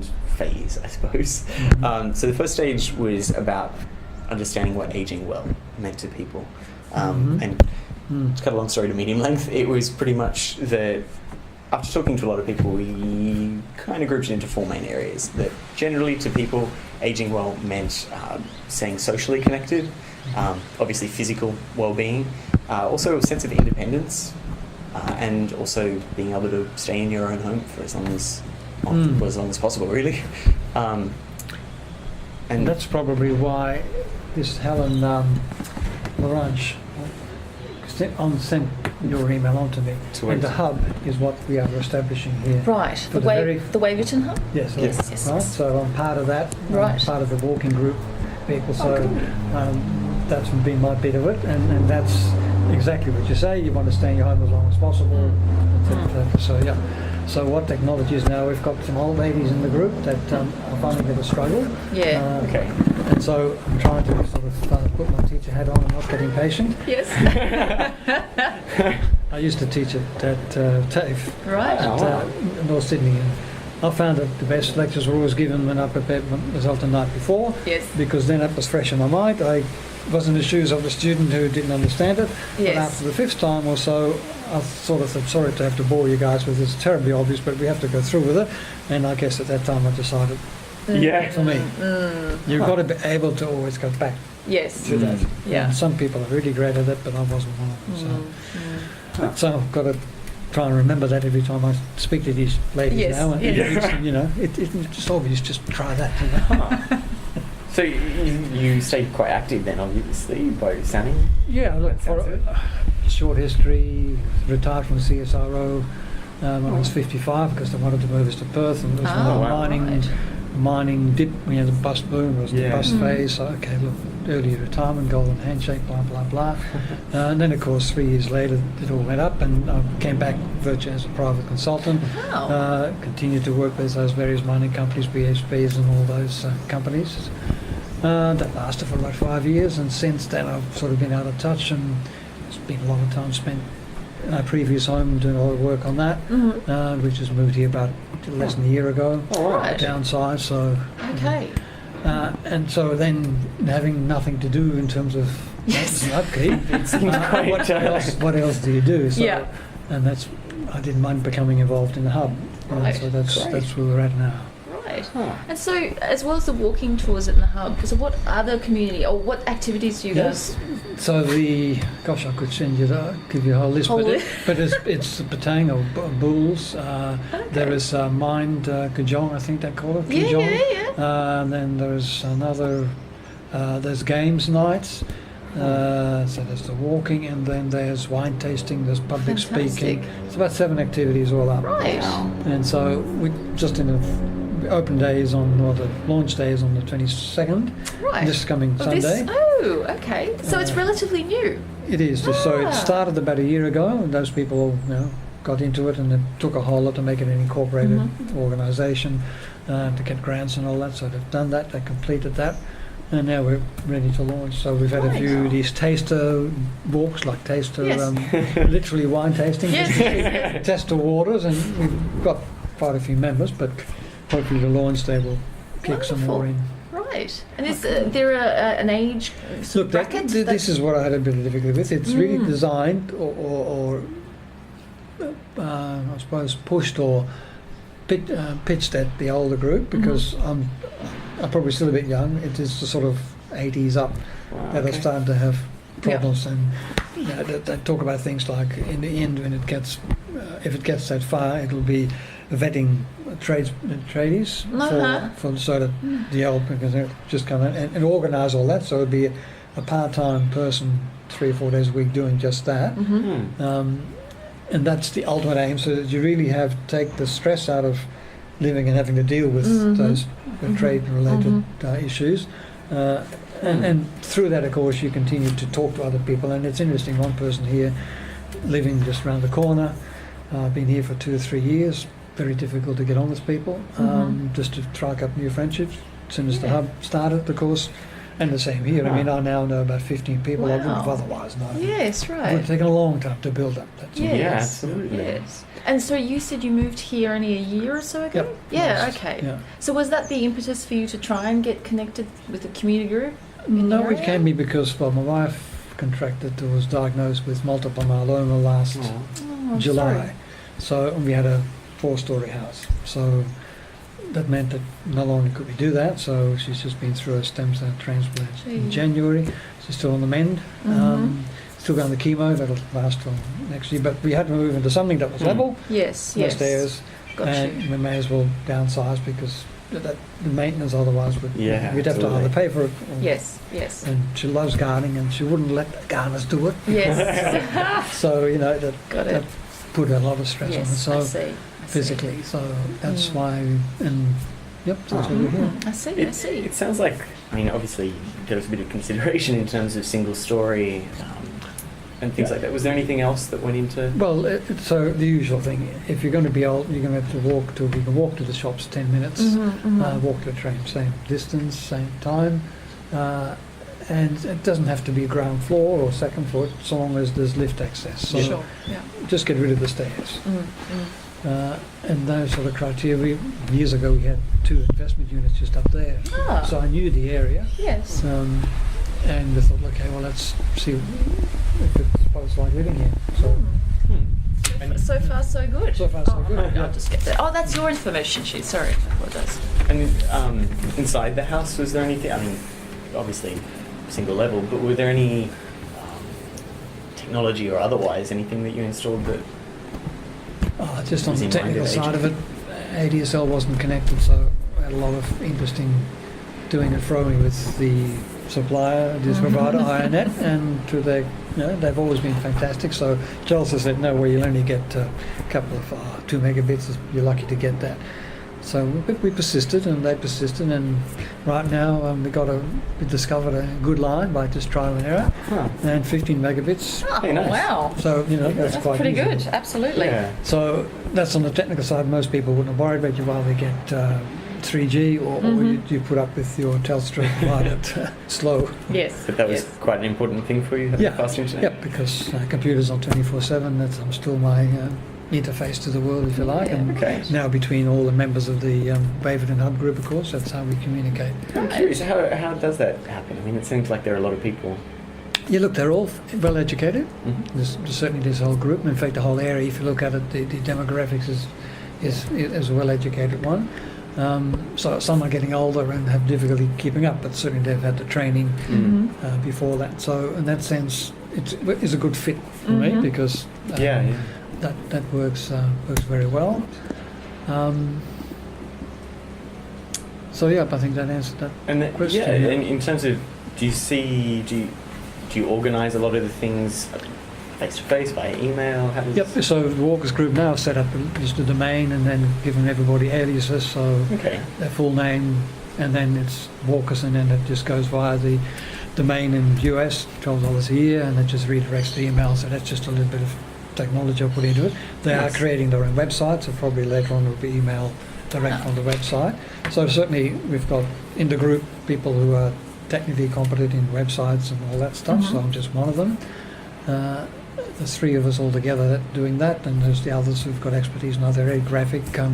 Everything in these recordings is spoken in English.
second phase, I suppose. So the first stage was about understanding what aging well meant to people. And to cut a long story to medium length, it was pretty much that after talking to a lot of people, we kind of grouped it into four main areas. That generally to people, aging well meant staying socially connected, obviously physical well-being, also a sense of independence, and also being able to stay in your own home for as long as possible, really. And that's probably why this Helen Larange sent your email on to me. And the hub is what we are establishing here. Right, the Waverton Hub? Yes. Yes. Right, so I'm part of that. Right. I'm part of the walking group people, so that's been my bit of it, and that's exactly what you say. You want to stay in your home as long as possible. So what technology is now, we've got some old ladies in the group that are finding a bit of struggle. Yeah. Okay. And so I'm trying to sort of put my teacher hat on and not get impatient. Yes. I used to teach at TAFE Right. at North Sydney. And I found that the best lectures were always given when I prepared my result the night before. Yes. Because then it was fresh in my mind. I was in the shoes of the student who didn't understand it. Yes. But after the fifth time or so, I sort of thought, sorry to have to bore you guys with this, it's terribly obvious, but we have to go through with it. And I guess at that time I decided, for me, you've got to be able to always go back to that. Yeah. And some people are really great at it, but I wasn't one of them. So I've got to try and remember that every time I speak to these ladies now. And it's just obvious, just try that. So you stayed quite active then, obviously, by sounding. Yeah, look, for short history, retired from the CSIRO when I was 55 because they wanted to move us to Perth, and it was mining dip, we had the bust boom, it was the bust phase, so okay, look, early retirement, golden handshake, blah, blah, blah. And then, of course, 3 years later, it all went up, and I came back virtually as a private consultant, continued to work with those various mining companies, BHPs and all those companies. That lasted for about 5 years, and since then I've sort of been out of touch, and it's been a lot of time spent in our previous home doing a lot of work on that, which has moved here about less than a year ago, downsized, so... Okay. And so then having nothing to do in terms of upkeep, what else do you do? So, and that's, I didn't mind becoming involved in the hub, so that's where we're at now. And so, as well as the walking tours in the hub, so what other community or what activities do you guys? So I could give you a whole list, but it's the Patang or Bulls. There is Mind Kajong, I think they call it. And then there's another. There's games nights. So there's the walking, and then there's wine tasting. There's public speaking. It's about 7 activities all up. Right. And so we just in the open days or the launch days on the 22nd, this coming Sunday. Okay. So it's relatively new. It is. So it started about a year ago, and those people got into it, and it took a whole lot to make it an incorporated organisation, to get grants and all that. So they've done that, they completed that, and now we're ready to launch. So we've had a few of these taster walks, like taster, literally wine tasting, taster waters, and we've got quite a few members, but hopefully the launch day will kick some more in. Right. And is there an age bracket? This is what I had a bit of difficulty with. It's really designed or I suppose pushed or pitched at the older group, because I'm probably still a bit young. It is the sort of 80s up that are starting to have problems, and they talk about things like in the end when it gets, if it gets that far, it'll be vetting tradies for sort of the old, because they'll just come in and organise all that. So it'd be a part-time person 3 or 4 days a week doing just that. And that's the ultimate aim, so that you really take the stress out of living and having to deal with those trade-related issues. And through that, of course, you continue to talk to other people. And it's interesting, one person here living just around the corner, been here for 2 or 3 years, very difficult to get on with people, just to strike up new friendships. As soon as the hub started, of course, And the same here. I mean, I now know about 15 people I wouldn't have Wow. otherwise known. Yes, It would right. have taken a long time to build up. That's Yes. Yeah, absolutely. Yes. And so you said you moved here only a year or so ago? Yep. Yeah, Yes. okay. Yeah. So was that the impetus for you to try and get connected with the community group? in the No, it area? can be because, well, my wife was diagnosed with multiple myeloma last Oh. Oh, July. sorry. So and we had a 4-story house. So that meant that no longer could we do that. So she's just been through a stem cell transplant in Gee. January. She's still on the mend. Mhm. Still going to chemo. That'll last till next year. But we had to move into something that was level, Yes, no yes. stairs, Got and you. we may as well downsize because the maintenance otherwise would Yeah, we'd have to absolutely. either pay for it. Or, Yes, yes. And she loves gardening, and she wouldn't let the gardeners do it. Yes. So that Got that it. put a lot of stress on Yes, her. I So see. I see. physically, so that's Mm. why. And yep, that's why we're here. Mhm, I see, I see. It sounds like, I mean, obviously there was a bit of consideration in terms of single story and things Yeah. like that. Was there anything else that went into? Well, so the usual thing. If you're going to be old, you're going to have to walk to. You can walk to the shops 10 minutes. Mhm, mhm. Walk to the train, same distance, same time. And it doesn't have to be ground floor or second floor, so long as there's lift access. So Sure, yeah. just get rid of the stairs. Mm, mm. And those sort of criteria. Years ago, we had 2 investment units just up there. Ah. So I knew the area. Yes. And we thought, okay, well, let's see if it's supposed like living here. So, And- So far, so good. So far, so good, yeah. I'll just get that. Oh, that's your information sheet. Sorry, I apologize. And inside the house, was there anything? I mean, obviously single level, but were there any technology or otherwise anything that you installed that? just on Was the in technical mind of side of it, ADSL wasn't connected, so I had a lot of interesting doing and froing with the supplier, this provider, IONET, and to their, they've always been fantastic. So Chelsea said, no, well, you'll only get a couple of 2 megabits. You're lucky to get that. So we persisted, and they persisted, and right now we discovered a good line by just trial and error, Huh. and 15 megabits. Oh, Hey, nice. wow. So that's quite pretty easy. good. Absolutely. Yeah. So that's on the technical side. Most people wouldn't have worried, but you either get 3G or you put up with your Telstra provider slow. Yes. But that was yes. quite an important thing for you, having Yeah, fast internet? Yep, because computers on 24/7. I'm still my interface to the world, if you like. Yeah. And Okay. now between all the members of the Waverton Hub group, of course, that's how we communicate. I'm curious, how does that happen? I mean, it seems like there are a lot of people. Yeah, look, they're all well educated. Mhm. There's certainly this whole group. In fact, the whole area, if you look at it, the demographics is a well-educated one. So some are getting older and have difficulty keeping up, but certainly they've had the training Mm. before that. So in that sense, it's a good fit for me Mhm. because Yeah, yeah. that works very well. So yeah, I think that answered that. And Question, yeah, yeah. in terms of, do you organise a lot of the things face to face via email? How does? Yep. So the Walkers Group now set up just the domain and then given everybody aliases. So Okay. their full name, and then it's Walkers, and then it just goes via the domain in the US, $12 a year, and it just redirects the email. So that's just a little bit of technology I put into it. They Nice. are creating their own website, so probably later on it will be email direct from the website. So certainly we've got in the group people who are technically competent in websites and all that stuff. So Mhm. I'm just one of them. There's 3 of us all together doing that, and there's the others who've got expertise in other area, graphic. A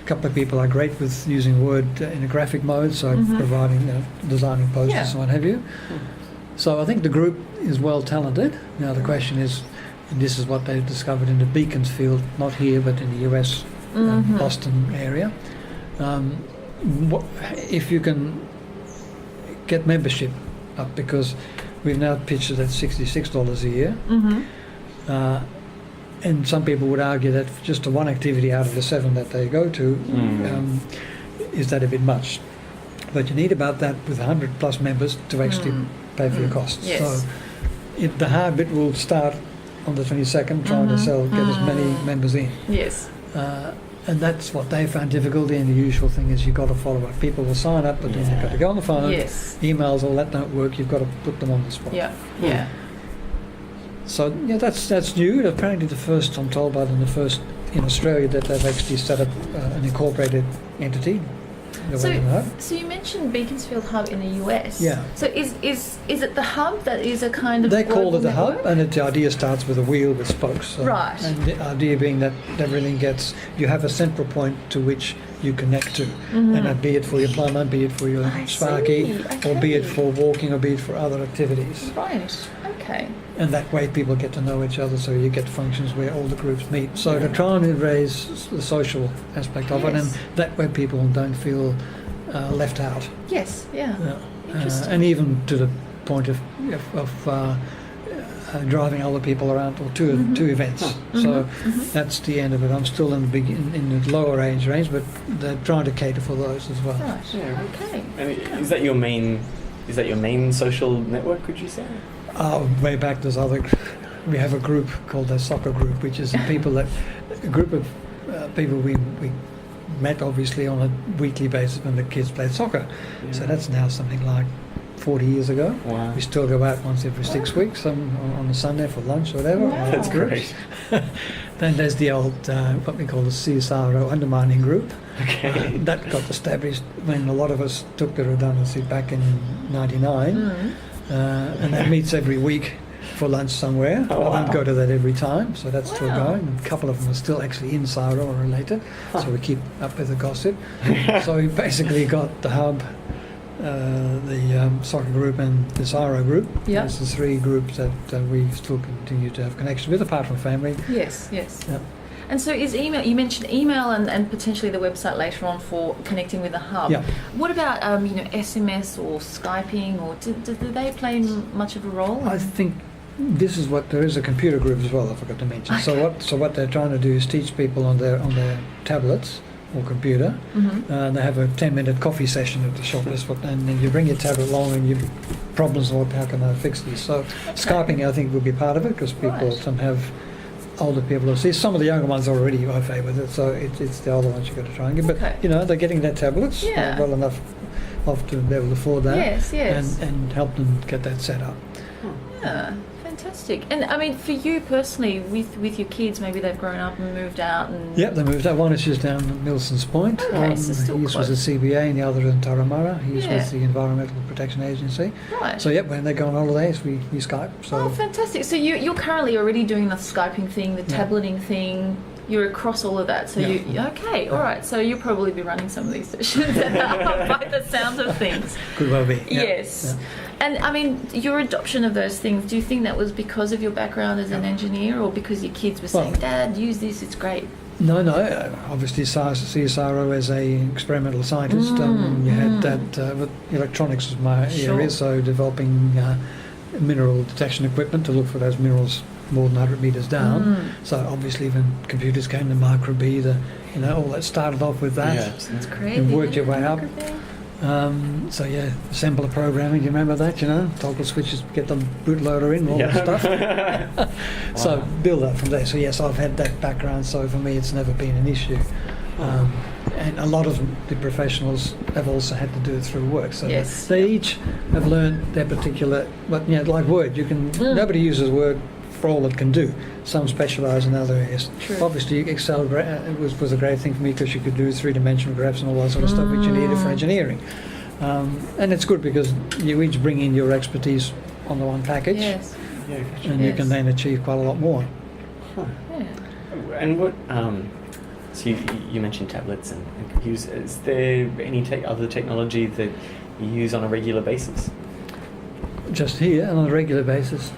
couple of people are great with using Word in a graphic mode, so Mhm. providing, designing posters Yeah. and what have you. So I think the group is well talented. Now the question is, and this is what they've discovered in the Beaconsfield, not here but in the US, Mhm. Boston area. If you can get membership up, because we've now pitched it at $66 a year. Mhm. And some people would argue that just the one activity out of the 7 that they go to, is that a bit much? But you need about that with 100 plus members to actually pay for your costs. Yes. So the hard bit will start on the 22nd, trying to get as many members in. Yes. And that's what they found difficulty, and the usual thing is you've got to follow up. People will sign up, but then you've got to go on the phone, Yes. emails, all that don't work. You've got to put them on the spot. Yeah. Yeah. So yeah, that's new. Apparently, I'm told by them, the first in Australia that they've actually set up an incorporated entity. There So, wasn't a hub. so you mentioned Beaconsfield Hub in the US. Yeah. So is it the hub that is a kind of They call global it the hub, network? and the idea starts with a wheel with spokes. So- Right. And the idea being that everything you have a central point to which you connect to, and that be it for your plumber, be it for your Mm-hmm. I Sparky, see, or be it okay. for walking, or be it for other activities. Right. Okay. And that way people get to know each other, so you get functions where all the groups meet. So to try and raise the social aspect of it, and Yes. that way people don't feel left out. Yes. Yeah. Yeah. Interesting. And even to the point of driving other people around, or two events. So that's the end of it. I'm still in the lower age range, but they're trying to cater for those as well. Right. Yeah. Okay. And is that your main social network, would you say? Way back, we have a group called the soccer group, which is a group of people we met obviously on a weekly basis when the kids played soccer. So that's now something like 40 years ago. Wow. We still go out once every 6 weeks on a Sunday for lunch or whatever. Wow. That's Groups. great. Then there's the old, what we call the CSRO undermining group. Okay. That got established when a lot of us took the redundancy back in 99. And that meets every week for lunch somewhere. Oh, I wow. don't go to that every time, so that's still Wow. going. And a couple of them are still actually in Saro or related, so we keep up with the gossip. So we basically got the hub, the soccer group, and the Saro group. Yeah. Those are the three groups that we still continue to have connection with, apart from family. Yes. Yes. Yeah. And so is email, you mentioned email and potentially the website later on for connecting with the hub. Yeah. What about, SMS or Skyping, or do they play much of a role? I think there is a computer group as well. I forgot to mention. Okay. So what they're trying to do is teach people on their tablets or computer. They have a 10-minute coffee session at the shop, and then you bring your tablet along and you problems about how can I fix these. So Skyping, I think, will be part of it, because people Right. some have older people who see. Some of the younger ones are already okay with it, so it's the older ones you've got to try and get. But Okay. they're getting their tablets Yeah. well enough off to be able to afford that. Yes, yes. And help them get that set up. Yeah, fantastic. And I mean, for you personally, with your kids, maybe they've grown up and moved out, and Yep, they moved out. One is just down at Milson's Point. Okay, so still He's close. with the CBA, and the other in Taramara. He's Yeah. with the Environmental Protection Agency. right. So yep, when they go on holidays, we Skype. So Oh, fantastic! So you're currently already doing the Skyping thing, the Yeah. tableting thing. You're across all of that. So Yeah. okay, all right. So you'll probably be running some of these sessions by the sound of things. could well be. Yeah. Yes. Yeah. And I mean, your adoption of those things, do you think that was because of your background as an engineer, or because your kids were saying, Well- Dad, use this, it's great? No. Obviously, CSIRO as a experimental scientist, you had that. With electronics was my Sure. area, so developing mineral detection equipment to look for those minerals more than 100 meters down. So obviously, when computers came to micro:b, all that started off with that. Yeah. It's crazy. You've worked your way up. Everything. So yeah, assembler programming. Do you remember that? Toggle switches, get the bootloader in, all that stuff. So build up from there. So yes, I've had that background. So for me, it's never been an issue. And a lot of the professionals have also had to do it through work. So Yes. they each have learned their particular. But like Word, nobody uses Word for all it can do. Some specialise in other areas. True. Obviously, Excel was a great thing for me, because you could do three-dimensional graphs and all that sort of stuff which you needed for engineering. And it's good because you each bring in your expertise on the one package, Yes. Yeah. Gotcha. and you Yes. can then achieve quite a lot more. Yeah. And what? So you mentioned tablets and computers. Is there any other technology that you use on a regular basis? Just here and on a regular basis.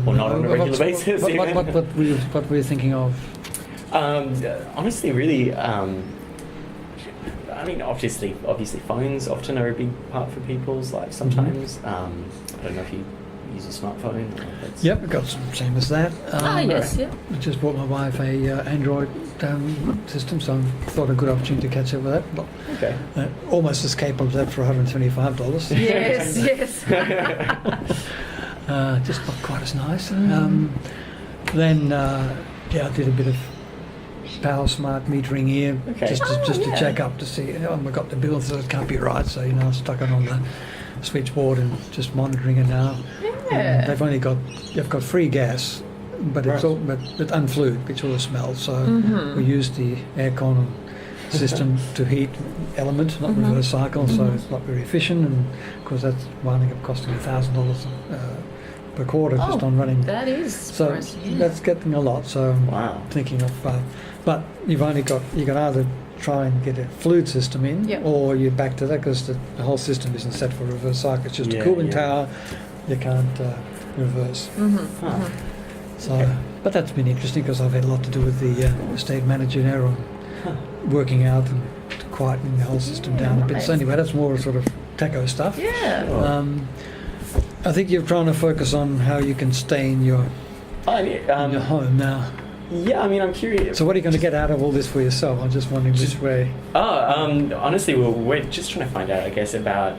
Or not on a regular What's- basis, What, even? what were you thinking of? Honestly, really. I mean, obviously, phones often are a big part for people's lives. Sometimes, I don't know if you use a smartphone. Or if it's Yep, we've got some same as that. Yes, yeah. I just bought my wife a Android system, so I thought a good opportunity to catch up with that. But, Okay. almost as capable as that for $125. Yes, yes. Just not quite as nice. Then I did a bit of Power Smart metering here, Okay. just to yeah. check up to see. I got the bill, so it can't be right. So I stuck it on the switchboard and just monitoring it now. Yeah. They've got free gas, but it's Right. all but unflued, which all smells. So we use the aircon system to heat element, not Mhm. reverse cycle, so Mhm. it's not very efficient, and of course that's winding up costing $1,000 per quarter just Oh, on running. That is So pricey, yeah. that's getting a lot. So I'm Wow. thinking of, but you can either try and get a fluid system in, Yep. or you're back to that because the whole system isn't set for reverse cycle. It's just Yeah, a cooling yeah. tower. You can't reverse. Mhm, Huh. mhm. So, Okay. but that's been interesting because I've had a lot to do with the estate manager there on Huh. working out and quietening the whole system down a bit. So nice. anyway, that's more sort of taco stuff. Yeah. Oh. I think you're trying to focus on how you can stay in your home now. Yeah, I mean, I'm curious. So what are you going to get out of all this for yourself? I'm just wondering which way. Honestly, we're just trying to find out, I guess, about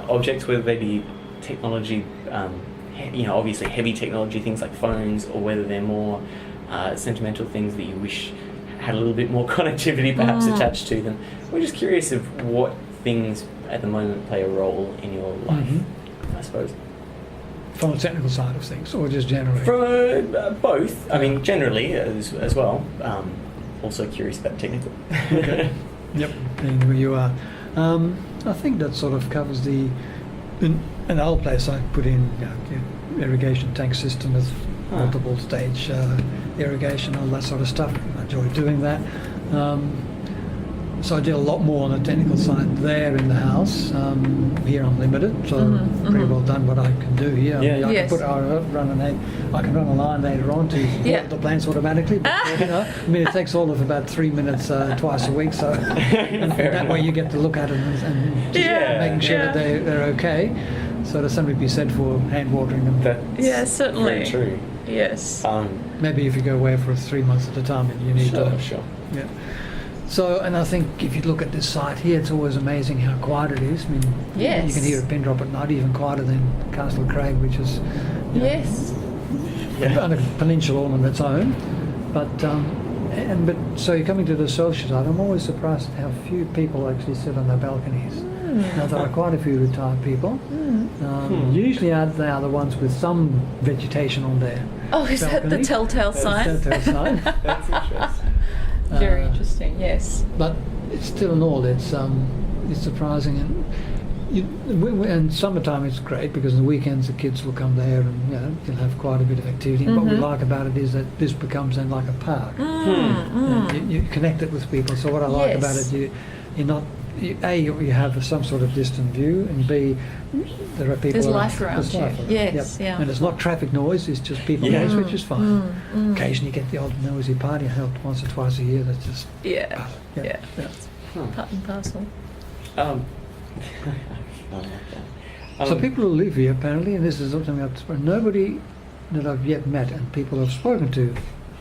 objects, whether they be technology, obviously heavy technology, things like phones, or whether they're more sentimental things that you wish had a little bit more connectivity perhaps attached to them. We're just curious of what things at the moment play a role in your life, Mhm. I suppose. From the technical side of things, or just generally? From both, I mean, generally as well. Also curious about technical. Okay. Yep, and where you are. I think that sort of covers in an old place I put in the irrigation tank system with multiple stage irrigation, all that sort of stuff. I enjoy doing that. So I did a lot more on the technical side there in the house. Here I'm limited, so Mhm, pretty mhm. well done what I can do here. Yeah. I Yes. can run a line later on to Yeah. water the plants automatically. But, I mean, it takes all of about 3 minutes twice a week, so and Fair that way you get to look at it and just Yeah, making sure that yeah. they're okay. So there's something to be said for hand watering them. That's Yeah, certainly. very true. Yes. Maybe if you go away for 3 months at a time, and you need to. Sure. Yeah. So, and I think if you look at this site here, it's always amazing how quiet it is. I mean, Yes. you can hear a pin drop at night, even quieter than Castle Craig, which is Yes. on a peninsula all on its own. But so you're coming to the social side. I'm always surprised at how few people actually sit on their balconies. Now there are quite a few retired people. Usually they are the ones with some vegetation on there. Oh, is that the balcony. telltale sign? Telltale sign. That's interesting. Very interesting. Yes. But it's still in all, it's surprising, and summertime it's great because on the weekends the kids will come there and you'll have quite a bit of activity. And what we like about it is that this becomes then like a park. And you connect it with people. So what I like about Yes. it, you're not. You have some sort of distant view, and B, there are people. There's around. life around There's you. life around. Yes, Yep. yeah. And it's not traffic noise; it's just people Yeah. noise, which is fine. Mm. Occasionally, you get the odd noisy party held once or twice a year. That's just Yeah. Yeah. Huh. Part and parcel. I like that. So people who live here apparently, and this is something nobody that I've yet met and people I've spoken to,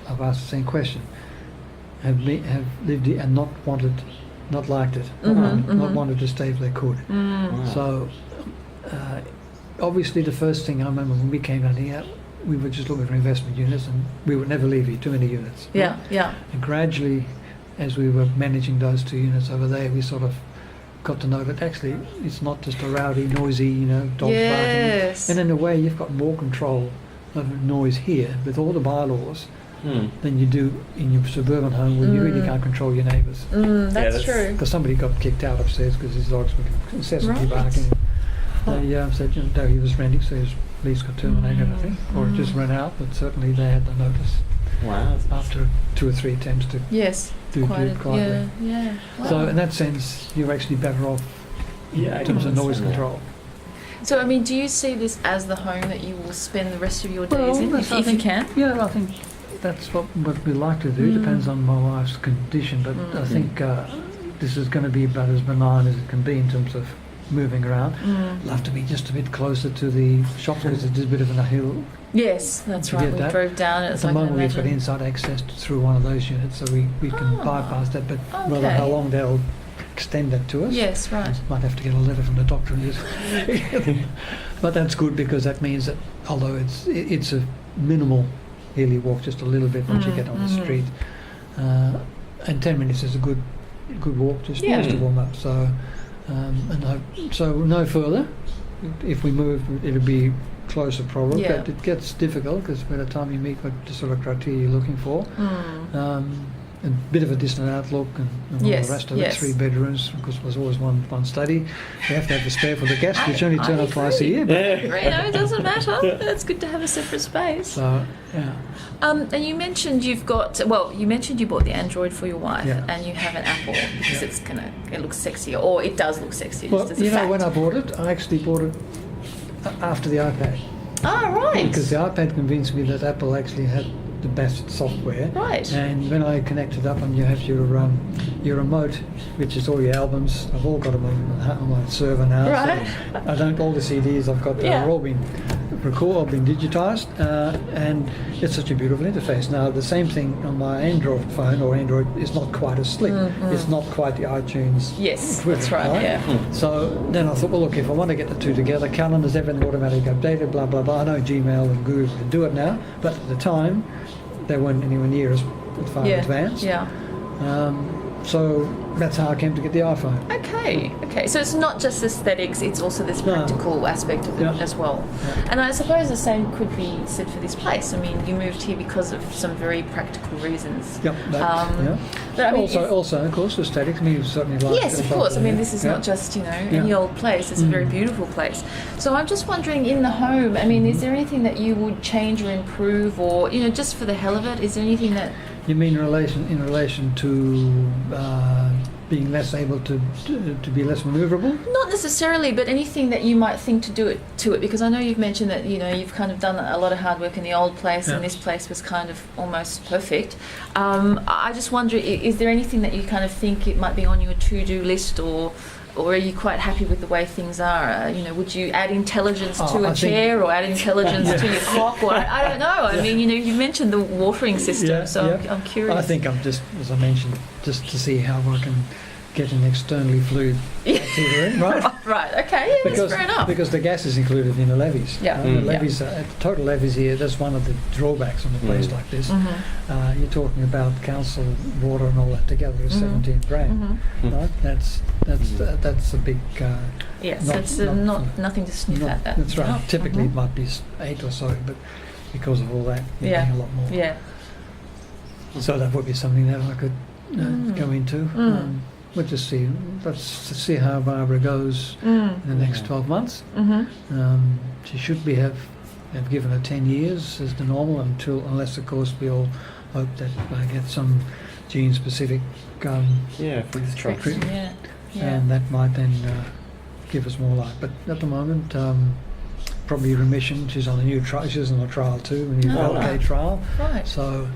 I've asked the same question, have lived here and not liked it, not wanted to stay if they could. Wow. So obviously the first thing I remember when we came down here, we were just looking for investment units and we would never leave here, too many units. Yeah. Yeah. And gradually, as we were managing those 2 units over there, we sort of got to know that actually it's not just a rowdy, noisy, dogs barking. Yes. And in a way, you've got more control over noise here with all the bylaws than you do in your suburban home where you really can't control your neighbours. That's that's- true. Because somebody got kicked out upstairs because his dogs were incessantly Right. barking. They said though he was renting, so his lease got terminated, I think, or it just ran out, but certainly they had the notice Wow. after 2 or 3 attempts to Yes. do Quite it quietly. Yeah. Wow. So in that sense, you're actually better off Yeah, I in terms can of noise understand that. control. So, I mean, do you see this as the home that you will spend the rest of your days Well, in, that's- I if you think- can? Yeah, I think that's what we like to do. Depends on my wife's condition, but I think this is going to be about as benign as it can be in terms of moving around. Love to be just a bit closer to the shops because it's a bit of a hill. Yes, that's To right. get We that. drove down it, At so the I can moment, we've got imagine. inside access through one of those units, so we can Ah, bypass that. But whether okay. how long they'll extend that to us, Yes, right. might have to get a letter from the doctor. But that's good because that means that although it's a minimal hilly walk, just a little bit once you get on the street, and 10 minutes is a good walk just to warm up. So so no further. If we move, it'll be closer probably, but it gets difficult because by the time you meet what the sort of criteria you're looking for. a bit of a distant outlook and all Yes, the rest of yes. it. 3 bedrooms, because it was always one study. You have to have the spare for the guests, which only turn I up twice a agree. year. But, It doesn't matter. It's good to have a separate space. so yeah, And you mentioned you bought the Android for your wife, Yeah. and you have an Apple because Yeah. it looks sexier, or it does look sexier. well, just as a fact. when I bought it, I actually bought it after the iPad. Right. Because the iPad convinced me that Apple actually had the best software. Right. And when I connected up and you have your remote, which is all your albums, I've all got them on my server now. Right. So I don't, all the CDs I've got Yeah. are all been been digitized, and it's such a beautiful interface. Now the same thing on my Android phone or Android is not quite as slick. It's not quite the iTunes. Yes, equivalent, that's right. Yeah. So then I thought, well, look, if I want to get the two together, calendars, everything automatically updated, blah, blah, blah. I know Gmail and Google can do it now, but at the time, they weren't anywhere near as far advanced. Yeah. So that's how I came to get the iPhone. Okay. So it's not just aesthetics; it's also this No. practical aspect of it Yeah. as well. Yeah. And I suppose the same could be said for this place. I mean, you moved here because of some very practical reasons. Yep. But I mean, Also, of course, aesthetics. I mean, you certainly like. yes, of course. I mean, this is not just any old place. It's a very beautiful place. So I'm just wondering, in the home, I mean, is there anything that you would change or improve, or just for the hell of it? Is there anything that? You mean in relation to being less able to be less maneuverable? Not necessarily, but anything that you might think to do it to it, because I know you've mentioned that you've kind of done a lot of hard work in the old place, and this place was kind of almost perfect. I just wonder, is there anything that you kind of think it might be on your to-do list, or are you quite happy with the way things are? Would you add intelligence to a chair, or add intelligence to your clock, or I don't know. I mean, you mentioned the watering system, so I'm curious. I think I'm just, as I mentioned, just to see how I can get an externally fluid heater in, right? Right. Okay. Yeah, Because, that's fair enough. because the gas is included in the levies. Yeah. The levies, the total levies here, that's one of the drawbacks on a place like this. You're talking about council water and all that together is 17 grand, right? That's a big. Yes, not- it's not- nothing to sniff at. That. That's right. No. Typically, it might be 8 or so, but because of all that, you're paying a lot more. Yeah. So that would be something that I could go into. We'll just see. Let's see how Barbara goes in the next 12 months. She should have given her 10 years as the normal unless of course we all hope that I get some gene-specific fingers crossed. Yeah. and that might then give us more light. But at the moment, probably remission. She's on a new trial. She's on a trial too, a new Velcade trial. Right. So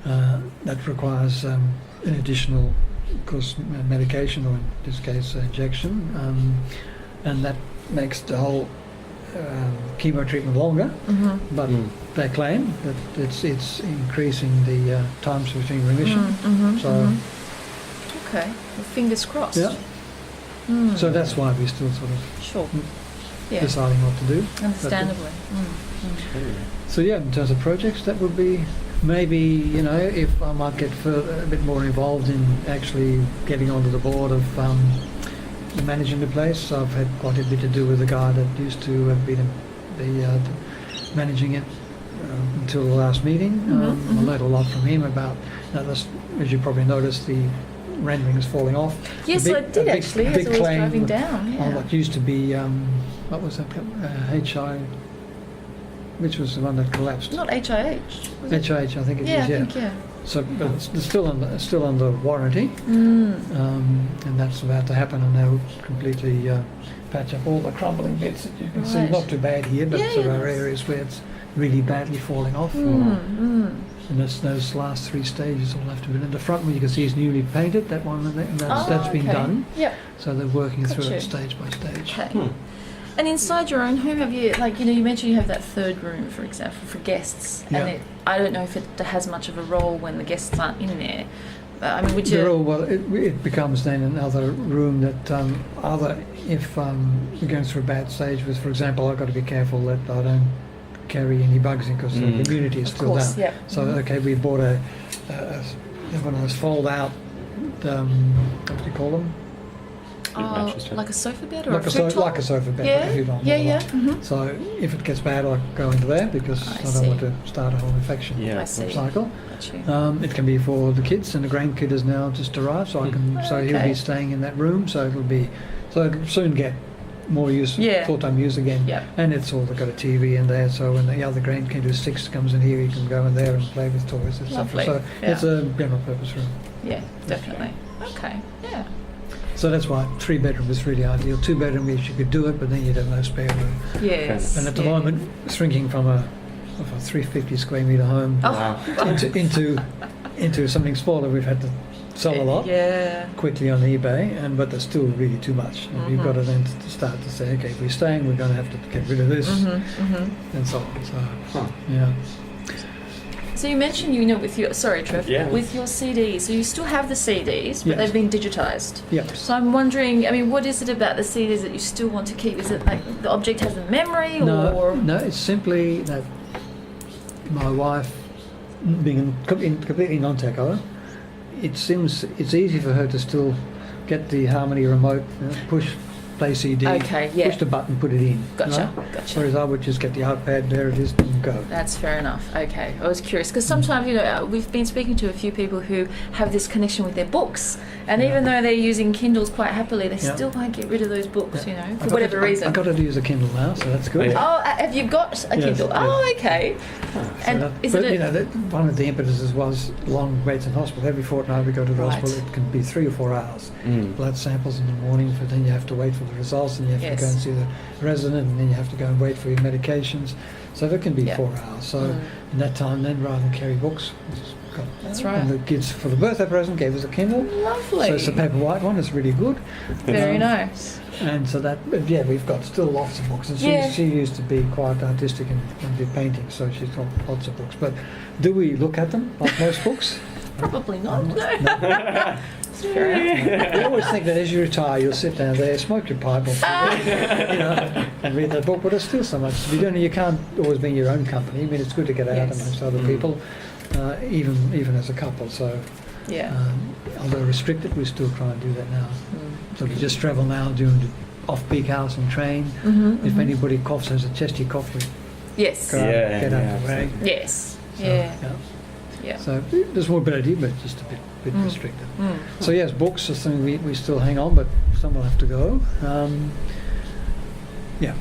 that requires an additional, of course, medication, or in this case, injection, and that makes the whole chemo treatment longer. But they claim that it's increasing the times between remission. So Okay. Well, fingers crossed. yeah. So that's why we're still sort of Sure. Yeah. deciding what to do. Understandably. So yeah, in terms of projects, that would be maybe, if I might get a bit more involved in actually getting onto the board of managing the place. I've had quite a bit to do with the guy that used to have been managing it until the last meeting. I learned a lot from him about, as you probably noticed, the renderings falling off. Yes, I did actually, as I was claim driving down. on Yeah. what used to be, what was that, HI, which was the one that collapsed. Not HIH. Was it? HIH, I think it Yeah, is, I think, yeah. So, but it's still under warranty, and that's about to happen, and they'll completely patch up all the crumbling bits that you can see. Right. Not too bad here, but Yeah, there yeah, are that's- areas where it's really badly falling off. And those last 3 stages all have to be. And the front one you can see is newly painted. That one, and that's been done. Yep. So they're working through Gotcha. it stage by stage. Okay. And inside your own home, have you, you mentioned you have that third room, for example, for guests. Yeah. And I don't know if it has much of a role when the guests aren't in there. I mean, would They're you? all, well, it becomes then another room that if we're going through a bad stage with, for example, I've got to be careful that I don't carry any bugs in because the immunity is Of still course, down. yeah. So okay, we bought one of those fold out, what do you call them? mattress type. like a sofa bed or like a futon? like a sofa bed, Yeah, like a futon, yeah, all yeah. that. Mm-hmm. So if it gets bad, I go into there because I I don't see. want to start a whole infection Yeah. I see. cycle. Got you. It can be for the kids, and the grandkid has now just arrived, so I can. So he'll Okay. be staying in that room, so it'll soon get more use, Yeah. full-time use again. Yep. And it's all got a TV in there, so when the other grandkid who's 6 comes in here, he can go in there and play with toys, etc. Lovely. So Yeah. it's a general purpose room. Yeah, definitely. Okay. Yeah. So that's why 3-bedroom is really ideal. 2-bedroom, if you could do it, but then you'd have no spare room. Yes. And at the yeah. moment, shrinking from a 350 square metre home Oh. Wow. into something smaller, we've had to sell a lot Yeah. quickly on eBay, but there's still really too much. And you've got to then to start to say, okay, if we're staying, we're going to have to get rid of this and so on. So, Huh. yeah. So you mentioned, with your Trev, Yeah. with your CDs. So you still have the CDs, but Yes. they've been digitized. Yeah. So I'm wondering, what is it about the CDs that you still want to keep? Is it like the object has a memory, or No, it's simply that my wife, being completely non-techo, it seems it's easy for her to still get the Harmony remote, push play CD, Okay, yeah. push the button, put it in. Gotcha, right? gotcha. Whereas I would just get the iPad, there it is, and go. That's fair enough. Okay, I was curious because sometimes we've been speaking to a few people who have this connection with their books, and Yeah. even though they're using Kindles quite happily, they Yeah. still won't get rid of those books. Yeah. For whatever reason. I got to use a Kindle now, so that's good. Yeah. Oh, have you got a Yes, Kindle? yes. Oh, okay. So And that- is but it? one of the impetuses was long waits in hospital. Every fortnight we go to the Right. hospital. It can be 3 or 4 hours. Mm. Blood samples in the morning, but then you have to wait for the results, and you have Yes. to go and see the resident, and then you have to go and wait for your medications. So that can be Yeah. 4 hours. So Mm. in that time, then rather than carry books, we just got. That's right. And the kids for the birthday present gave us a Kindle. Lovely. So it's a paper white one. It's really good. Very Um, nice. And so that, but yeah, we've got still lots of books. And Yeah. she used to be quite artistic and did painting, so she's got lots of books. But do we look at them like most books? Probably not. No. No. Fair enough. We always think that as you retire, you'll sit down there, smoke your pipe, or, and read that book. But there's still so much to be done. You can't always be in your own company. I mean, it's good to get out Yes. amongst other Mm. people, even as a couple. So, Yeah. although restricted, we still try and do that now. Mm. So we just travel now during the off-peak hours and train. Mhm, If mhm. anybody coughs, has a chesty cough, we Yes. go out, Yeah, get out yeah, of the way. Yes. So, Yeah. Yeah. So there's mobility, but just a bit Mm. restricted. Mm. So yes, books are something we still hang on, but some will have to go. Yeah,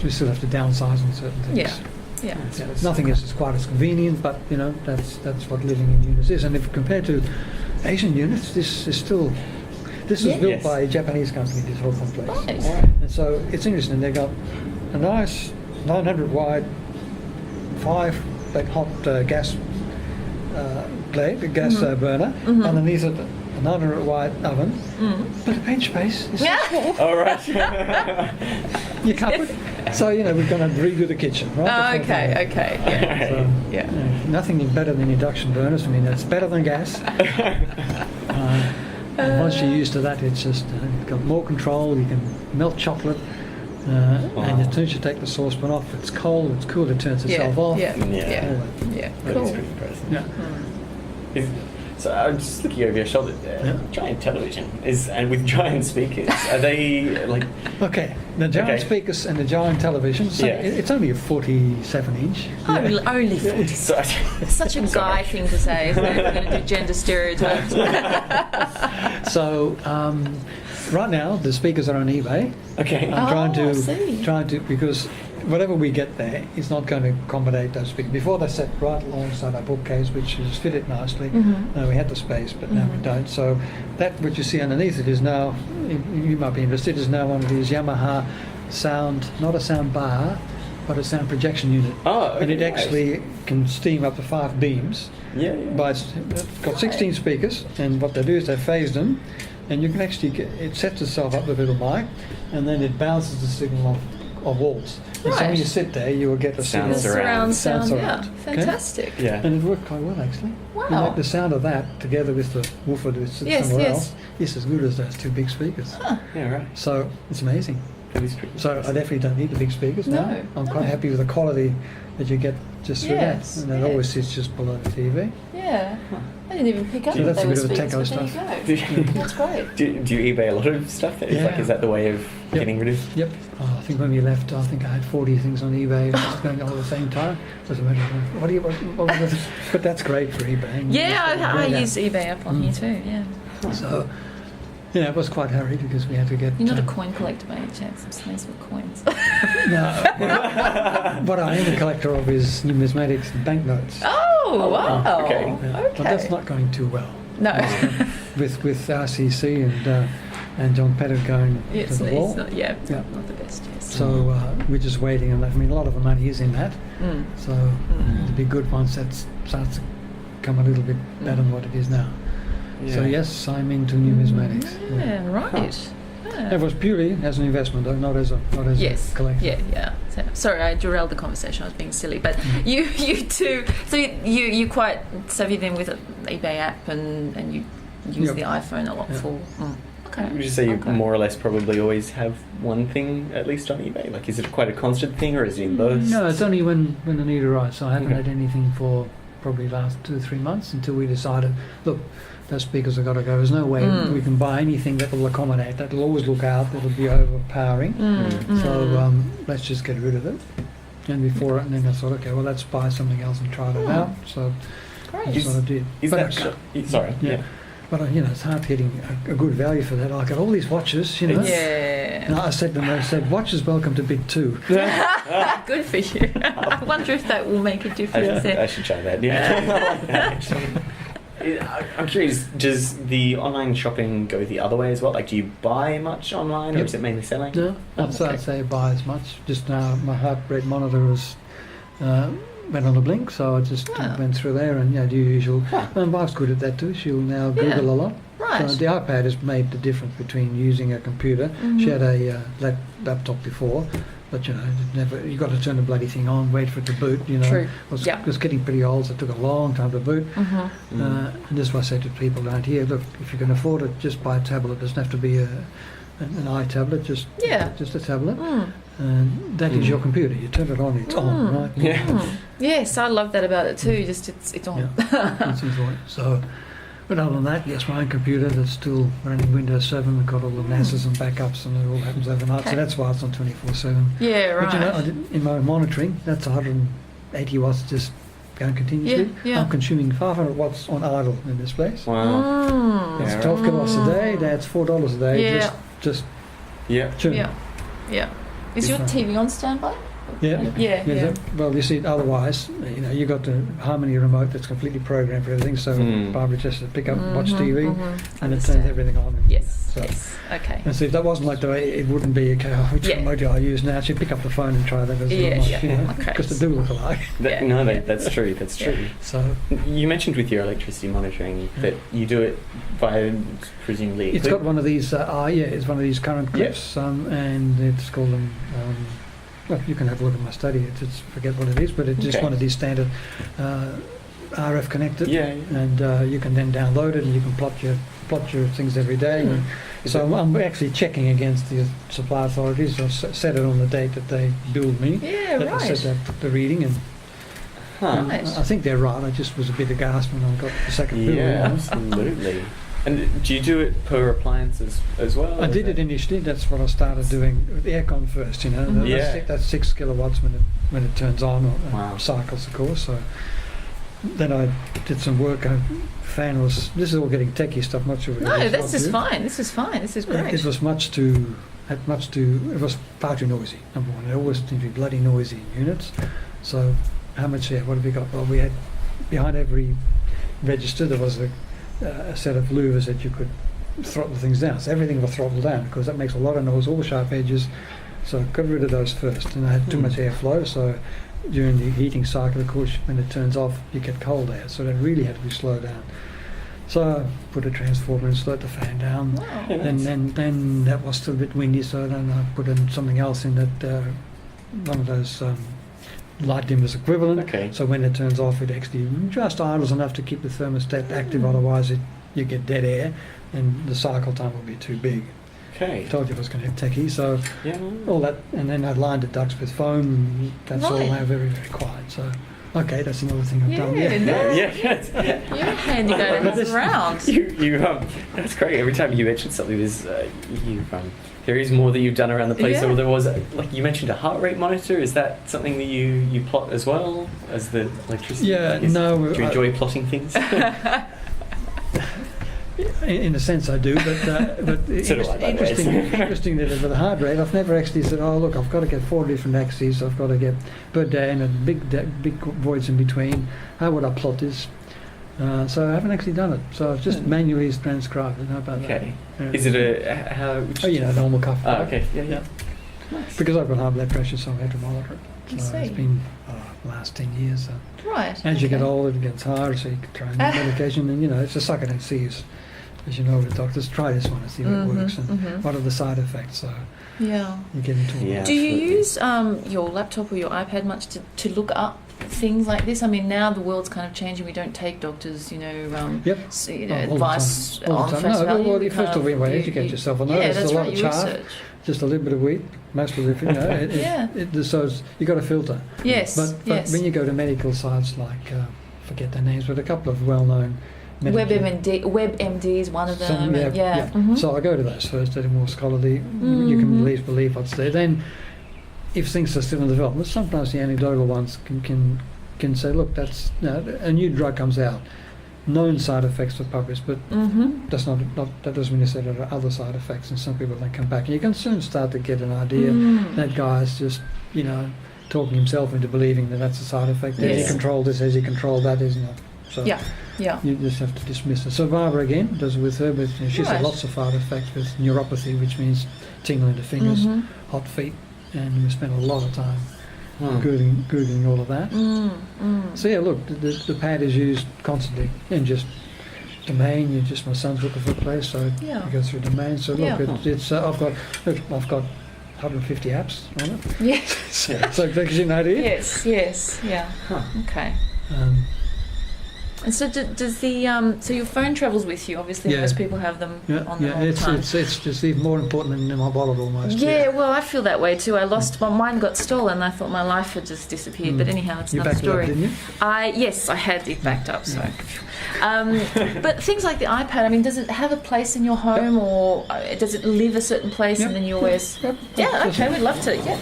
we still have to downsize on certain things. Yeah. Yeah. Yeah, nothing is quite as convenient, but that's what living in units is. And if compared to Asian units, this was Yeah. built Yes. by a Japanese company. This whole complex. Nice. And so it's interesting. They got a nice 900 wide, 5 big hot gas gas burner. Mhm. Underneath it, a 900 wide oven. Mm. But the bench space is Yeah. All right. you can't put. So we're going to redo the kitchen, right? Oh, That's what okay. we're- Okay. Yeah. So, Yeah. nothing is better than induction burners. I mean, it's better than gas. And once you're used to that, it's just you've got more control. You can melt chocolate, and as soon as you take the saucepan off, it's cold, it's cool, it turns Yeah. itself off. Yeah. Yeah. Yeah. All that. Yeah. That is Cool. pretty impressive. Yeah. Is- So I'm just looking over your shoulder there. Yeah. Giant television and with giant speakers. Are they like? Okay, the giant Okay. speakers and the giant television. So Yeah. it's only a 47 inch. Only 40. So, It's such a guy Sorry. thing to say, isn't it? We're going to do gender stereotypes. So right now the speakers are on eBay. okay. I'm Oh, I see. trying to because whatever we get there is not going to accommodate those speakers. Before they sat right alongside our bookcase, which is fitted nicely. Mhm. We had the space, but now we Mhm. don't. So that what you see underneath it is now. You might be interested. Is now one of these Yamaha sound, not a sound bar, but a sound projection unit. Oh, And it okay, nice. actually can steam up to 5 beams. Yeah. But it's got 16 speakers, and what they do is they phase them, and you can actually it sets itself up with a little mic, and then it bounces the signal off walls. And so when Right. you sit there, you will get the Sound signal. surround. Surround sound. Sound Yeah. surround. Okay. Fantastic. Yeah. And it worked quite well actually. Wow. And like the sound of that together with the woofer that sits Yes, somewhere yes. else is as good as those 2 big speakers. Yeah. Right. So it's amazing. That is pretty. So I definitely don't need the big speakers now. No, I'm no. quite happy with the quality that you get just through Yes, that. And it yeah. always sits just below the TV. Yeah. I didn't even pick up So that that's they a were bit of speakers, but techo there you go. That's great. Do you eBay a lot of stuff? Yeah. Is that the way of Yep. getting rid of? Yep. I think when we left, I think I had 40 things on eBay going all at the same time. Doesn't matter. What was it? But that's great for eBay. Yeah, I Yeah. use eBay up on here too. Yeah. So, yeah, it was quite hurried because we had to get. You're not a coin collector by any chance? I'm amazed with coins. No. What I am a collector of is numismatics and banknotes. Oh, wow. okay. Yeah. Okay. But that's not going too well. No. With RCC and John Pettit going It's, to the wall. it's not, yeah, Yeah. not the best, yes. So we're just waiting on that. I mean, a lot of the money is in that. Mm. So it'll be good once that starts to come a little bit better than what it is now. So yes, I'm into numismatics. Yeah, right. Yeah. It was purely as an investment, though, not as a Yes. collection. Yeah. So, sorry, I derailed the conversation. I was being silly, but you too. So you quite savvy then with an eBay app, and you use Yep. the iPhone a lot Yeah. for. Okay. Would you say you Okay. more or less probably always have one thing at least on eBay? Like, is it quite a constant thing, or is it in bursts? No, it's only when the need arises. So I haven't Okay. had anything for probably last 2 or 3 months until we decided, look, those speakers have got to go. There's no way we can buy anything that will accommodate. That will always look out. That'll be overpowering. So let's just get rid of it. And before it, and then I thought, okay, well, let's buy something else and try it out. So Great. that's what I did. Is But that sorry? Yeah. But it's hard getting a good value for that. I got all these watches, And Yeah. I said to them, I said, watches welcome to bid 2. Good for you. I wonder if that will make a difference I there. should try that. Yeah. I like that, actually. I'm curious, does the online shopping go the other way as well? Like, do you buy much online, or Yep. is it mainly selling? No, okay. I'd say buy as much. Just now, my heart rate monitor was went on a blink, so I just went through there and do usual. My wife's good at that too. She'll now Google a lot. Right. So the iPad has made the difference between using a computer. She had a laptop before, but you got to turn the bloody thing on, wait for it to boot. True. It was getting pretty old, so it took a long time to boot. And this is what I say to people around here: look, if you can afford it, just buy a tablet. It doesn't have to be an iTablet, just a tablet. And that is your computer. You turn it on, it's on, right? Yeah. Yes, I love that about it too. Just it's on. It's enjoying. So, but other than that, yes, my own computer that's still running Windows 7. I've got all the NASs and backups, and it all happens overnight. Okay. So that's why it's on 24/7. Yeah, right. But I did, in my monitoring, that's 180 watts just going continuously. Yeah. I'm consuming 500 watts on idle in this place. Wow. That's Yeah, 12 kilowatts a day. That's $4 a day. Yeah. Just Yeah. churning. Yeah. Is your TV on standby? Yeah. Yeah. Well, you see, otherwise, you got the Harmony remote that's completely programmed for everything. So Barbara just to pick up, watch TV, and it turns Understand. everything on. Yes. So, Yes. Okay. And see, if that wasn't like the way, it wouldn't be okay. Which Yeah. remote do I use now? She'd pick up the phone and try that as Yeah, well. yeah. Okay. Because they do look alike. That's true. That's Yeah. true. So You mentioned with your electricity monitoring that you do it via presumably. it's got one of these. It's one of these current Yeah. clips, and it's called them. Well, you can have a look at my study. It's forget what it is, but it's just Okay. one of these standard RF connected. Yeah. And you can then download it, and you can plot your things every day. And so I'm actually checking against the supply authorities. I've set it on the date that they billed me. Yeah. That I Right. set the reading, and Right. I think they're right. I just was a bit aghast when I got the second bill. Yeah, absolutely. And do you do it per appliance as well? I did it initially. That's what I started doing with the aircon first. Yeah. That's 6 kilowatts when it turns on, or Wow. cycles, of course. So then I did some work. Fan was. This is all getting techie stuff. Not sure. What No, it is, this what is to do. fine. This is fine. This is great. It was it was far too noisy. Number one, it always seemed to be bloody noisy in units. So how much? What have we got? Well, we had behind every register there was a set of louvers that you could throttle things down. So everything was throttled down because that makes a lot of noise, all the sharp edges. So I got rid of those first, and I had too much airflow. So during the heating cycle, of course, when it turns off, you get cold air. So that really had to be slowed down. So I put a transformer and slowed the fan down. Wow. Yeah, nice. And then that was still a bit windy, so then I put in something else in that, one of those light dimmers equivalent. Okay. So when it turns off, it actually just idles enough to keep the thermostat active. Otherwise, you get dead air, and the cycle time will be too big. Okay. I told you I was going to have techie, so Yeah. all that, and then I lined the ducts with foam. That's all Right. now very, very quiet. So Okay, that's another thing I've done. Yeah, no. Yeah. You're handy guy to have around. That's great. Every time you mention something, there is more that you've done around the place. Yeah. Or there was, like you mentioned, a heart rate monitor. Is that something that you plot as well as the electricity? Yeah, I guess? no. Do you enjoy plotting things? In a sense, I do, but So do I, by the way. interesting that with the heart rate, I've never actually said, "Oh, look, I've got to get 4 different axes. I've got to get per day and big voids in between. How would I plot this?" So I haven't actually done it. So I've just manually transcribed it. How about Okay. that? Is it a how? Normal cough. Oh, okay. Yeah. Nice. Because I've got high blood pressure, so I had to monitor it. I So see. it's been the last 10 years. So. Right. As you get okay. older, it gets harder, so you can try medication, and it's a suck it and see. As you know, with doctors, try this one and see if it works, and what are the side effects. So Yeah. you get into all Yeah. that. Do you absolutely. use your laptop or your iPad much to look up things like this? I mean, now the world's kind of changing. We don't take doctors, Yep. all Oh, all the advice time. All on the time. face No, value. well, We first kind of all, you educate yourself on that. Yeah, There's that's a lot right. of You chaff, research. just a little bit of wheat, most of it. Yeah. So you got to filter. Yes. But yes. when you go to medical sites like, forget their names, but a couple of well-known WebMD is one of them. Some- and yeah. Mhm. So I go to those first. They're more scholarly. You can at least believe what's there. Then, if things are still in development, sometimes the anecdotal ones can say, look, that's a new drug comes out, known side effects are published, but that's not that doesn't mean to say there are other side effects, and some people then come back, and you can soon start to get an idea that guy's just talking himself into believing that that's a side effect. As Yes. you control this, as you control that, isn't it? So Yeah. Yeah. you just have to dismiss it. So Barbara again does it with her, but she's Right. had lots of side effects with neuropathy, which means tingling the fingers, hot feet, and we spent a lot of time googling all of that. So yeah, look, the pad is used constantly, and just domain. My son's looking for a place, so Yeah. you go through domain. So look, Yeah. it's I've got 150 apps on it. Yeah. So it gives you an idea. Yes. Yes. Yeah. Huh. Okay. Um, And so does the so your phone travels with you? Obviously, Yeah. most people have them yeah, on them yeah. all the time. It's just even more important than my wallet almost. Yeah, well, I feel that way too. I lost mine got stolen. I thought my life had just disappeared. But anyhow, that's You another backed it up, story. didn't you? Yes, I had it backed up. So, but things like the iPad. I mean, does it have a place in your home, or does it live a certain place, Yep. and then you always? Yep. Yeah. That's Okay, it. we'd love to. Yeah.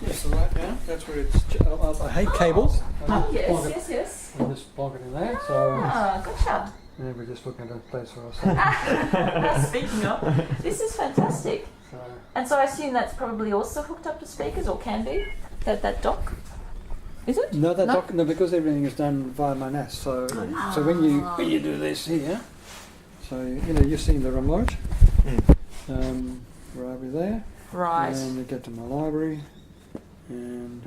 Yeah, so right now, that's where it's. I hate cables. Oh yes, yes. I'll just plug it in there. So Ah, gotcha. and we're just looking at a place for ourselves. Speaking of, this is fantastic. So, And so I assume that's probably also hooked up to speakers, or can be, that dock? Is it? no, that No? no, because everything is done via my NAS. So when you do this here, so you've seen the remote. We're over there. Right. And we get to my library, and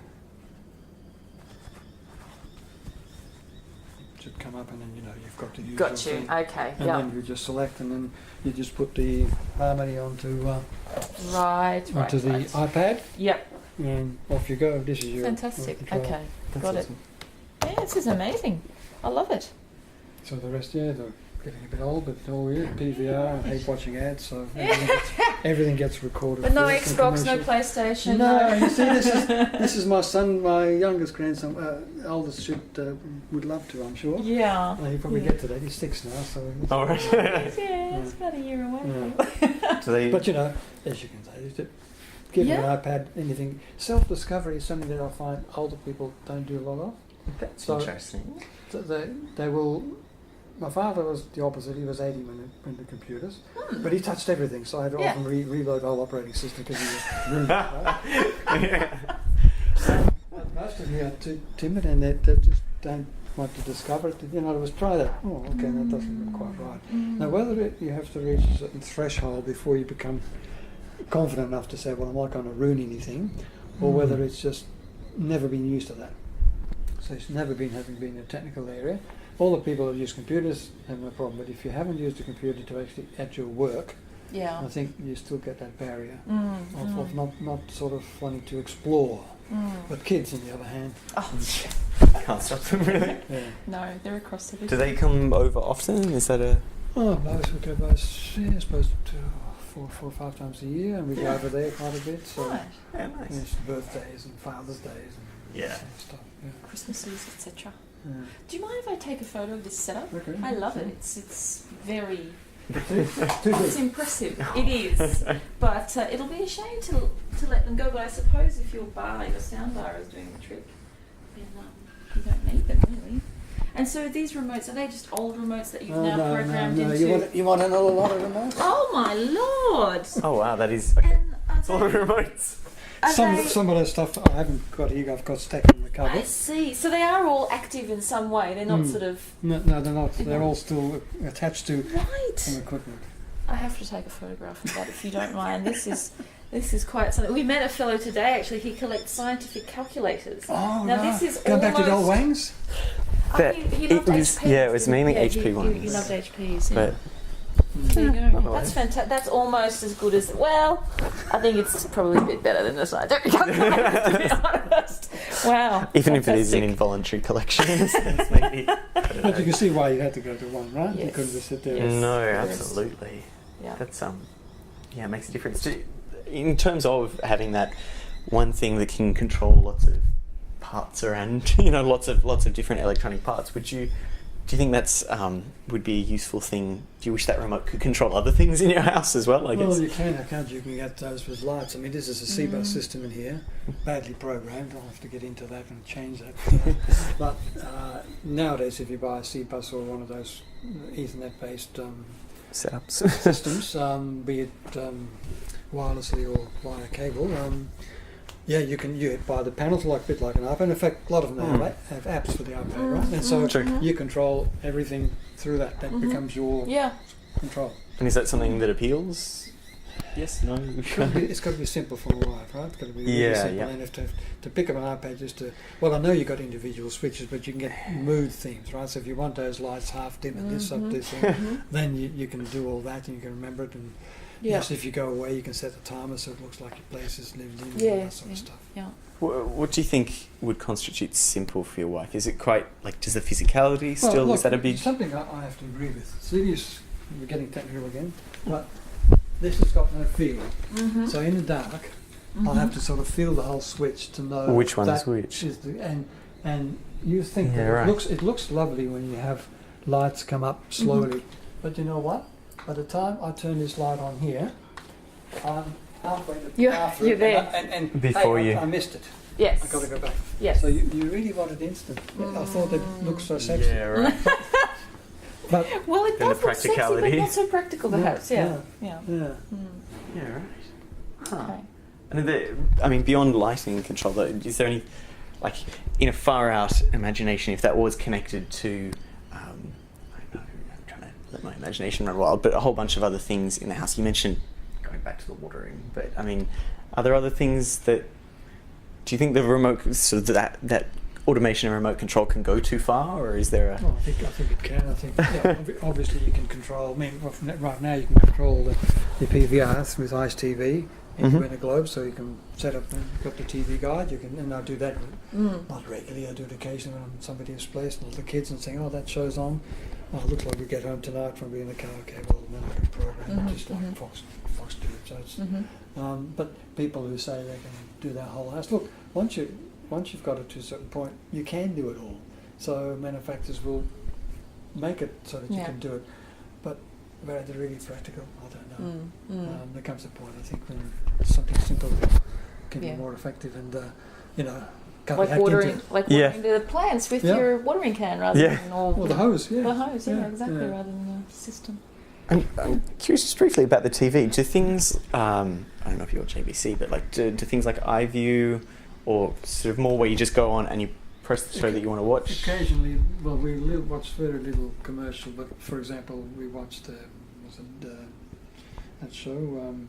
it should come up, and then you've got to use Got your you. thing. Okay. And Yeah. then you just select, and then you just put the Harmony onto Right. onto the Right. iPad, Yep. and off you go. This is your Fantastic. control. Okay. That's Got it. awesome. Yeah, this is amazing. I love it. So the rest, they're getting a bit old, but all yeah, PVR. I hate watching ads, so everything gets recorded. But no first and Xbox, no commercial. PlayStation. No, you see, this is my son, my youngest grandson, oldest would love to, I'm sure. Yeah. Well, he'll probably get to that. He's 6 now, so. All right. Yeah, it's about a year away. Yeah. Do they? But as you can say, give an iPad, anything. Self-discovery is something that I find older people don't do a lot of. That's So- interesting. So they will. My father was the opposite. He was 80 when the computers, but he touched everything. So I had to Yeah. often reload the whole operating system because he was ruined. Most of you are too timid, and they just don't want to discover it. Let's try that. Oh, okay, that doesn't look quite right. Now, whether you have to reach a certain threshold before you become confident enough to say, well, I'm not going to ruin anything, or whether it's just never been used to that. So it's never been having been in a technical area. All the people that use computers have no problem, but if you haven't used a computer to actually at your work, Yeah. I think you still get that barrier of not sort of wanting to explore. But kids, on the other hand, Oh, Can't stop them really. yeah. no, they're across the Do they come over often? Is that a? Oh, most we go by, I suppose, 4 or 5 times a year, and we go over there quite a bit. So Right. Yeah, nice. it's birthdays and Father's Days and Yeah. stuff. Yeah. Christmases, etc. Yeah. Do you mind if I take a photo of this setup? Okay. I love it. It's very. Too It's good. impressive. It is, but it'll be a shame to let them go. But I suppose if your sound bar is doing the trick, then you don't need them really. And so these remotes, are they just old remotes that you've now programmed no. into? You want another lot of remotes? Oh my lord! Oh wow, that is okay. And are It's a lot of they, remotes. are Some they- of those stuff I haven't got here. I've got stacked in the I cupboard. see. So they are all active in some way. They're not sort of No, they're not. They're all still attached to some right. equipment. I have to take a photograph of that if you don't mind. This is quite something. We met a fellow today. Actually, he collects scientific calculators. Oh, Now, right. this is Going back to the old almost- Wangs? That- he it loved was- HPs. yeah, it was mainly yeah, HP he ones. loved HPs. Yeah. But There you go. nonetheless. That's fantastic. That's almost as good as. Well, I think it's probably a bit better than the scientific calculators, to be honest. Wow. even if it is an fantastic. involuntary collection, it's maybe. I don't But you know. can see why you had to go to one, right? You Yes. couldn't just sit there. Yes. No, Yes. absolutely. Yeah. That's yeah, it makes a difference. In terms of having that one thing that can control lots of parts around, lots of different electronic parts. Do you think that's would be a useful thing? Do you wish that remote could control other things in your house as well? I guess. Well, you can, can't you? You can get those with lights. I mean, this is a C-bus system in here, badly programmed. I'll have to get into that and change that. But nowadays, if you buy a C-bus or one of those Ethernet-based Setups. systems, be it wirelessly or via cable, yeah, you can buy the panels a bit like an iPad. In fact, a lot of them have apps for the iPad, right? And so True. you control everything through that. That becomes your Yeah. control. And is that something that appeals? Yes. No. It's got to be simple for a wife, right? It's got to be really Yeah, simple. yeah. And if to pick up an iPad just to, well, I know you've got individual switches, but you can get mood themes, right? So if you want those lights half dim and this up this, then you can do all that and you can remember it. And Yeah. yes, if you go away, you can set the timer so it looks like your place is lived in and all Yeah. that sort of stuff. Yeah. What do you think would constitute simple for your wife? Is it quite does the physicality still? Well, look, is that a big? something I have to agree with. Serious, we're getting technical again, but this has got no feel. So in the dark, I'll have to sort of feel the whole switch to know Which one's that which? is and you think Yeah, that right. it looks lovely when you have lights come up slowly, but you know what? By the time I turn this light on here, I'm halfway to You're- after you're it, there. and Before hey, you. I missed it. Yes. I got to go back. Yes. So you really want it instant. I thought it looked so sexy. Yeah, right. But Well, it And does the look sexy, but practicality. not so practical, perhaps. Yeah. Yeah. yeah. Yeah, right. Huh. Okay. And beyond lighting control, though, is there any, in a far out imagination, if that was connected to, I don't know, I'm trying to let my imagination run wild, but a whole bunch of other things in the house. You mentioned going back to the watering, but are there other things that, do you think the remote, so that automation and remote control can go too far, or is there a... Well, I think it can. I think obviously you can control. I mean, right now you can control the PVRs with ICE TV in a globe, so you can set up. You've got the TV guide. You can, and I do that not regularly. I do it occasionally when I'm at somebody's place and all the kids and saying, "Oh, that show's on. Oh, it looks like we get home tonight from being in the car. Okay, well, then I can program it just like Fox do it." So it's, but people who say they can do their whole house, look, once you've got it to a certain point, you can do it all. So manufacturers will make it so that you can do it. But whether they're really practical, I don't know. There comes a point, I think, when something simple can be more effective and, can't be Like hacked watering, into. watering the plants with your watering can rather than all Well, the hose, the hose, exactly, yeah. rather than the system. I'm curious just briefly about the TV. Do things, I don't know if you're JVC, but do things like iView or sort of more where you just go on and you press the show that you want to watch? Occasionally, well, we watch very little commercial, but for example, we watched that show on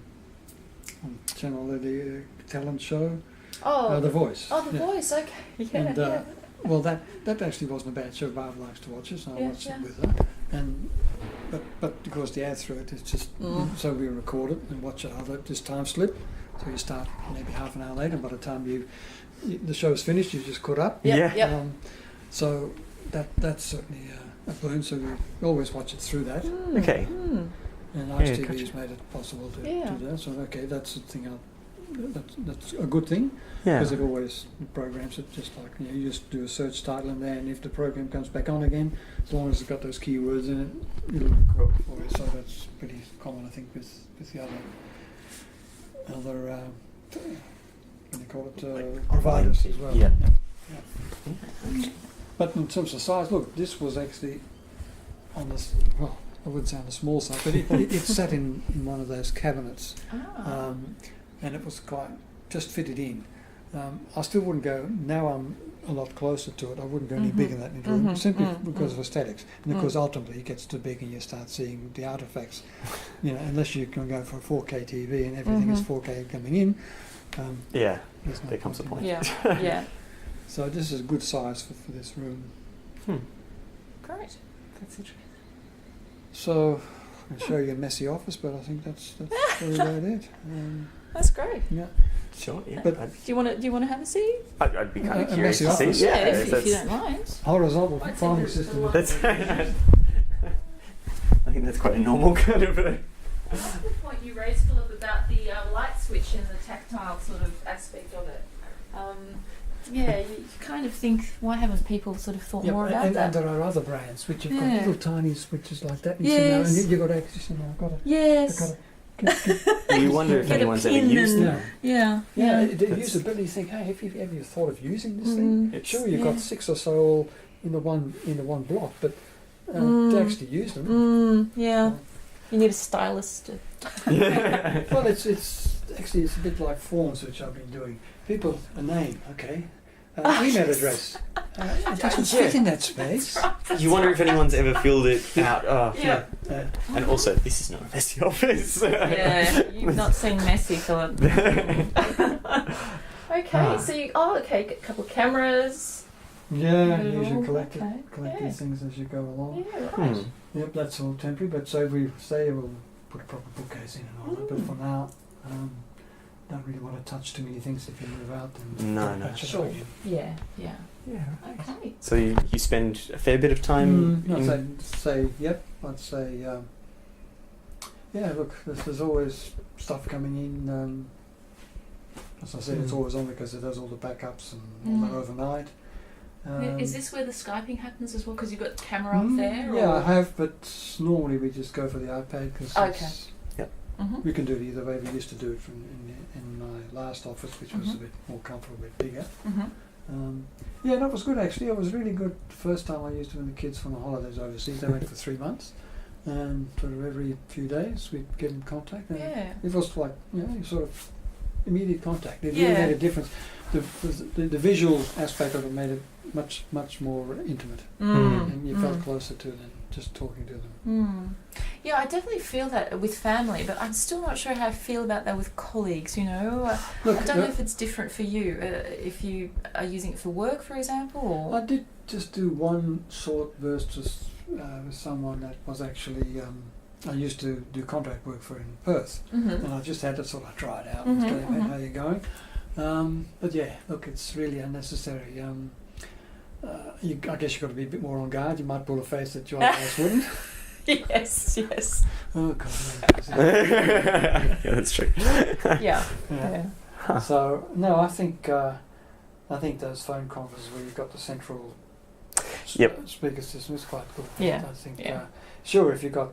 channel, the talent show, The Voice. Oh, The Voice, okay. Yeah, And, well, that actually wasn't a bad show. Barb likes to watch it, so I watched it with her. And but because the ad through it, it's just so we record it and watch it other this time slip. So you start maybe half an hour later. By the time the show's finished, you've just caught up. Yep. So that's certainly a boon. So we always watch it through that. Okay. And ICE TV gotcha. has made it possible to Yeah. do that. So okay, that's the thing. That's a good thing Yeah. because it always programs it just like you just do a search title in there, and if the program comes back on again, as long as it's got those keywords in it, it'll grow for you. So that's pretty common, I think, with the other what do you call it, providers as well. Yeah. Yeah. But in terms of size, look, this was actually on this. Well, I wouldn't say on the small side, but it sat in one of those cabinets, Ah. and it was quite just fitted in. I still wouldn't go. Now I'm a lot closer to it. I wouldn't go any bigger than that in room simply because of aesthetics, and of course ultimately it gets too big and you start seeing the artifacts. Unless you can go for a 4K TV and everything is 4K coming in. Yeah. There's no There comes a point in point. Yeah. Yeah. So this is a good size for this room. Great. That's interesting. So I'll show you a messy office, but I think that's really about it. That's great. Yeah, Sure. Yeah. But- Do you want to have a seat? I'd be kind A of curious messy to see. office. Yeah. if you that's- don't mind. horizontal I'd say farming there's a system. lot. That's. I think that's quite a normal kind of. I like the point you raised, Philip, about the light switch and the tactile sort of aspect of it. Yeah, you kind of think, why haven't people sort of thought more about and that? there are other brands which have Yeah. got little tiny switches like that. And you see now, Yes. and you've got to actually I've got to. Yes. You wonder if Get a anyone's ever pin used and- them. Yeah. Yeah. The That's- usability. You think, hey, have you thought of using this thing? Mm. Sure, you've Yeah. got 6 or so all in the one block, but to Mm. actually use them. Yeah. You need a stylist to. Well, it's actually it's a bit like forms which I've been doing. People a name, okay, email address. It doesn't fit in that space. You wonder if anyone's ever filled it out. Oh, Yeah. And also, this is not a messy office. Yeah, you've not seen Messi, Philip. Okay, so you. Oh, okay, a couple of cameras. Yeah, Good. you usually collect Okay. collect Yeah. these things as you go along. Yeah, right. Yep, that's all temporary. But so we say we'll put a proper bookcase in and all that. But for now, don't really want to touch too many things if you move out. Then No, no. patch it Sure. up again. Yeah, yeah. Yeah. Okay. So you spend a fair bit of time. I'd say yep. I'd say yeah. Look, there's always stuff coming in. As I said, it's always on because it does all the backups and all that overnight. Is this where the Skyping happens as well? Because you've got the camera up there? Yeah, or? I have, but normally we just go for the iPad because Okay. Mhm. we can do it either way. We used to do it in my last office, which was a bit more comfortable, a bit bigger. Mhm. Yeah, that was good actually. It was really good. The first time I used it when the kids from the holidays overseas. They went for 3 months, and sort of every few days we'd get in contact. And Yeah. it was like sort of immediate contact. It Yeah. really made a difference. The visual aspect of it made it much more intimate, and you felt closer to them just talking to them. Yeah, I definitely feel that with family, but I'm still not sure how I feel about that with colleagues, you know. Look, I don't know if it's different for you, if you are using it for work, for example, or... I did just do one short burst with someone that was actually I used to do contract work for in Perth, and I just had to sort of try it out and tell him how you're going. But yeah, look, it's really unnecessary. I guess you've got to be a bit more on guard. You might pull a face that you otherwise wouldn't. Yes, yes. Oh God. Yeah, that's true. Yeah. Yeah. So no, I think those phone conferences where you've got the central Yep. speaker system is quite good. Yeah. I think Yeah. sure if you've got